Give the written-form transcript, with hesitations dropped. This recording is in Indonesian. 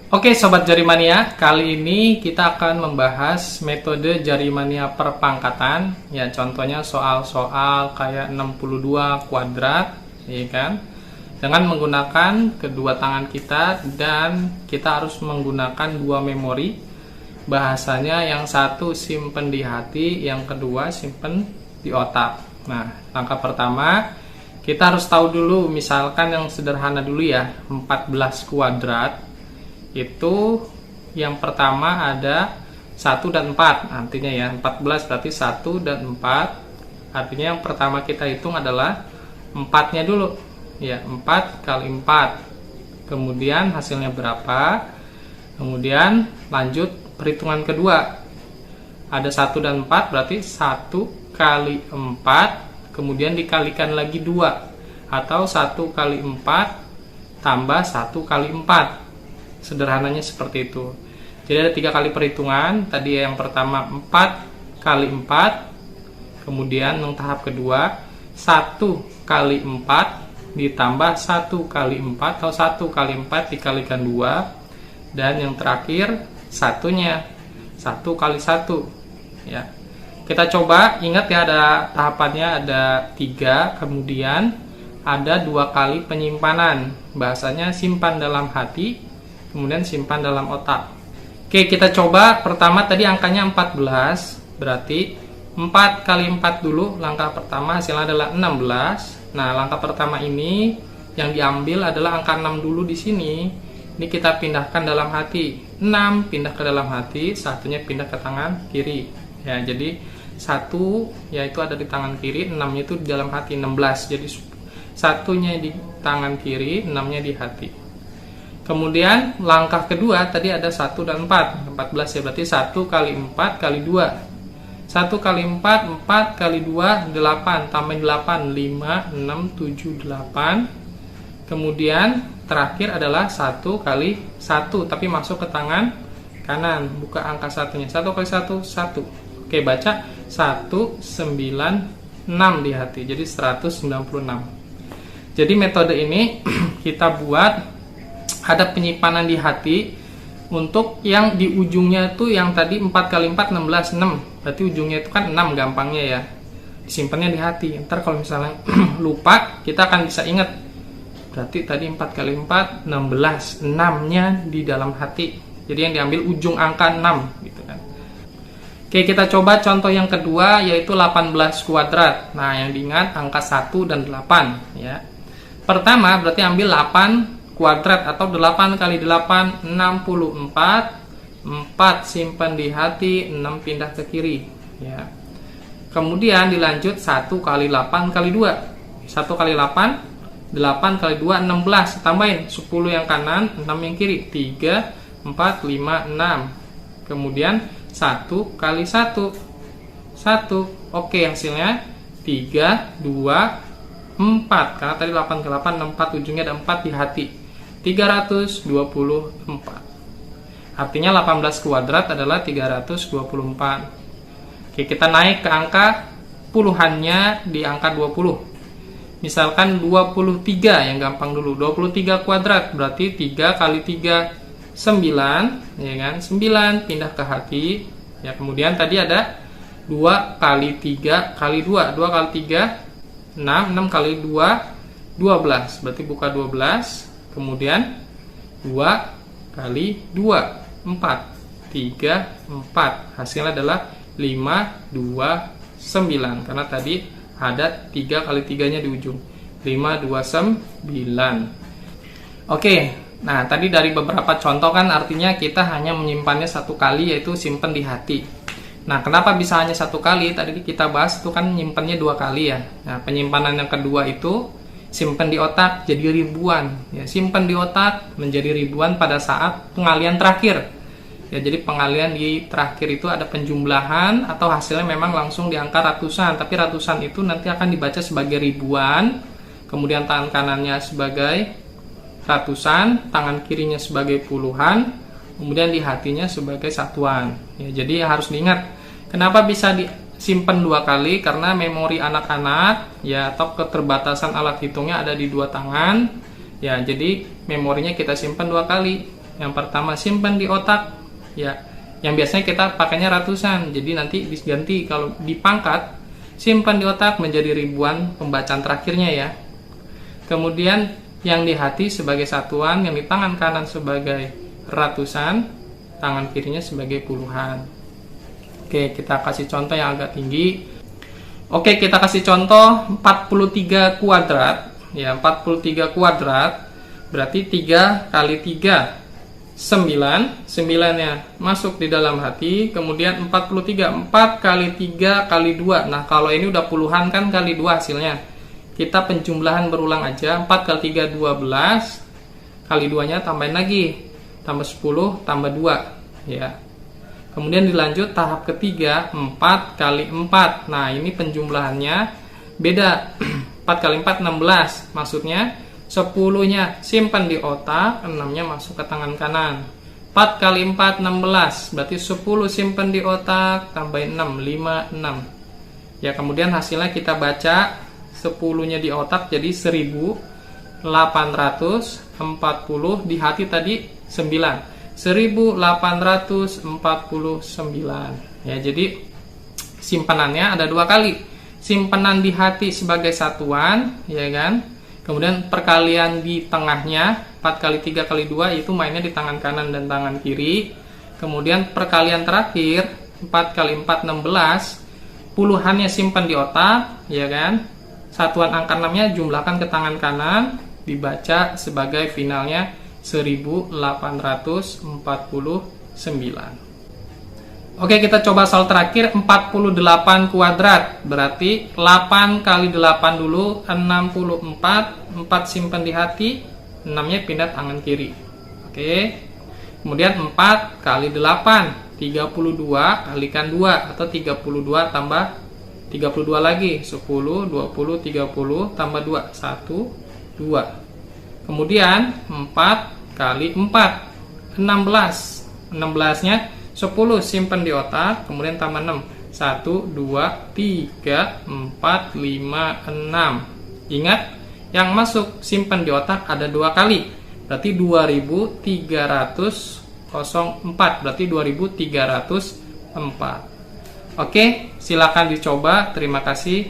Oke Sobat Jarimania, kali ini kita akan membahas metode jarimania perpangkatan. Ya, contohnya soal-soal kayak 62 kuadrat, ya kan? Dengan menggunakan kedua tangan kita dan kita harus menggunakan dua memori. Bahasanya yang satu simpen di hati, yang kedua simpen di otak. Nah, langkah pertama kita harus tahu dulu, misalkan yang sederhana dulu ya, 14 kuadrat. Itu yang pertama ada 1 dan 4, artinya ya 14 berarti 1 dan 4, artinya yang pertama kita hitung adalah 4-nya dulu ya, 4 kali 4, kemudian hasilnya berapa, kemudian lanjut perhitungan kedua, ada 1 dan 4 berarti 1 kali 4 kemudian dikalikan lagi 2, atau 1 kali 4 tambah 1 kali 4. Sederhananya seperti itu. Jadi ada 3 kali perhitungan. Tadi yang pertama 4 kali 4, kemudian yang tahap kedua 1 kali 4 ditambah 1 kali 4 atau 1 kali 4 dikalikan 2, dan yang terakhir satunya 1 kali 1 ya. Kita coba ingat ya, ada tahapannya, ada 3, kemudian ada 2 kali penyimpanan. Bahasanya simpan dalam hati, kemudian simpan dalam otak. Oke, kita coba. Pertama tadi angkanya 14, berarti 4 kali 4 dulu. Langkah pertama hasilnya adalah 16. Nah, langkah pertama ini yang diambil adalah angka 6 dulu di sini. Ini kita pindahkan dalam hati. 6 pindah ke dalam hati, satunya pindah ke tangan kiri. Ya, jadi 1 yaitu ada di tangan kiri, 6-nya itu di dalam hati, 16. Jadi satunya di tangan kiri, 6-nya di hati. Kemudian langkah kedua tadi ada 1 dan 4, 14 ya, berarti 1 kali 4 kali 2, 1 kali 4, 4 kali 2, 8, tambahin 8, 5, 6, 7, 8. Kemudian terakhir adalah 1 kali 1, tapi masuk ke tangan kanan, buka angka satunya, 1 kali 1, 1. Oke, baca 196 di hati, jadi 196. Jadi metode ini kita buat ada penyimpanan di hati. Untuk yang di ujungnya itu yang tadi 4 kali 4 16, 6. Berarti ujungnya itu kan 6 gampangnya ya. Disimpannya di hati. Ntar kalau misalnya lupa, kita akan bisa ingat. Berarti tadi 4 kali 4 16, 6-nya di dalam hati. Jadi yang diambil ujung angka 6 gitu kan. Oke, kita coba contoh yang kedua, yaitu 18 kuadrat. Nah, yang diingat angka 1 dan 8 ya. Pertama berarti ambil 8 kuadrat atau 8 kali 8, 64. 4 simpan di hati, 6 pindah ke kiri ya. Kemudian dilanjut 1 kali 8 kali 2, 1 kali 8, 8 kali 2, 16. Tambahin 10 yang kanan, 6 yang kiri, 3, 4, 5, 6. Kemudian 1 kali 1, 1. Oke, hasilnya 3, 2, 4. Karena tadi 8 ke 8, 64, ujungnya ada 4 di hati, 324. Artinya 18 kuadrat adalah 324. Oke, kita naik ke angka puluhannya di angka 20. Misalkan 23 yang gampang dulu. 23 kuadrat berarti 3 kali 3 9 ya kan? 9 pindah ke hati. Ya, kemudian tadi ada 2 kali 3 kali 2. 2 kali 3 6, 6 kali 2 12. Berarti buka 12. Kemudian 2 kali 2 4, 3, 4. Hasilnya adalah 5, 2, 9. Karena tadi ada 3 kali 3-nya di ujung, 5, 2, 9. Oke, nah tadi dari beberapa contoh kan artinya kita hanya menyimpannya 1 kali, yaitu simpan di hati. Nah, kenapa bisa hanya 1 kali? Tadi kita bahas itu kan nyimpannya 2 kali ya. Nah, penyimpanan yang kedua itu simpan di otak jadi ribuan ya. Simpan di otak menjadi ribuan pada saat pengalian terakhir ya. Jadi pengalian di terakhir itu ada penjumlahan atau hasilnya memang langsung di angka ratusan, tapi ratusan itu nanti akan dibaca sebagai ribuan, kemudian tangan kanannya sebagai ratusan, tangan kirinya sebagai puluhan, kemudian di hatinya sebagai satuan ya. Jadi harus diingat kenapa bisa simpan 2 kali, karena memori anak-anak ya, atau keterbatasan alat hitungnya ada di 2 tangan ya. Jadi memorinya kita simpan 2 kali Yang pertama, simpan di otak. Ya, yang biasanya kita pakainya ratusan, jadi nanti diganti kalau dipangkat, simpan di otak menjadi ribuan pembacaan terakhirnya ya. Kemudian yang di hati sebagai satuan, yang di tangan kanan sebagai ratusan, tangan kirinya sebagai puluhan. Oke, kita kasih contoh yang agak tinggi. Oke, kita kasih contoh 43 kuadrat. Ya, 43 kuadrat berarti 3 kali 3 9. 9-nya masuk di dalam hati. Kemudian 43, 4 kali 3 kali 2. Nah, kalau ini udah puluhan kan kali 2 hasilnya. Kita penjumlahan berulang aja. 4 kali 3 12. Kali 2-nya tambahin lagi. Tambah 10 tambah 2 ya. Kemudian dilanjut tahap ketiga, 4 kali 4. Nah, ini penjumlahannya beda. 4 kali 4 16. Maksudnya 10-nya simpan di otak, 6-nya masuk ke tangan kanan. 4 kali 4 16. Berarti 10 simpan di otak, tambahin 6 5 6. Ya, kemudian hasilnya kita baca 10-nya di otak jadi 1840, di hati tadi 9. 1849 ya. Jadi simpanannya ada 2 kali, simpanan di hati sebagai satuan ya kan, kemudian perkalian di tengahnya 4 kali 3 kali 2 itu mainnya di tangan kanan dan tangan kiri. Kemudian perkalian terakhir 4 kali 4 16, puluhannya simpan di otak ya kan, satuan angka 6-nya jumlahkan ke tangan kanan, dibaca sebagai finalnya 1849. Oke, kita coba soal terakhir, 48 kuadrat. Berarti 8 kali 8 dulu, 64. 4 simpan di hati, 6-nya pindah tangan kiri. Oke. Kemudian 4 kali 8, 32 kalikan 2 atau 32 tambah 32 lagi, 10, 20, 30 tambah 2, 1, 2. Kemudian 4 kali 4 16. 16-nya 10 simpan di otak, kemudian tambah 6. 1 2 3 4 5 6. Ingat, yang masuk simpan di otak ada 2 kali. Berarti 2304. Berarti 2304. Oke, silakan dicoba. Terima kasih.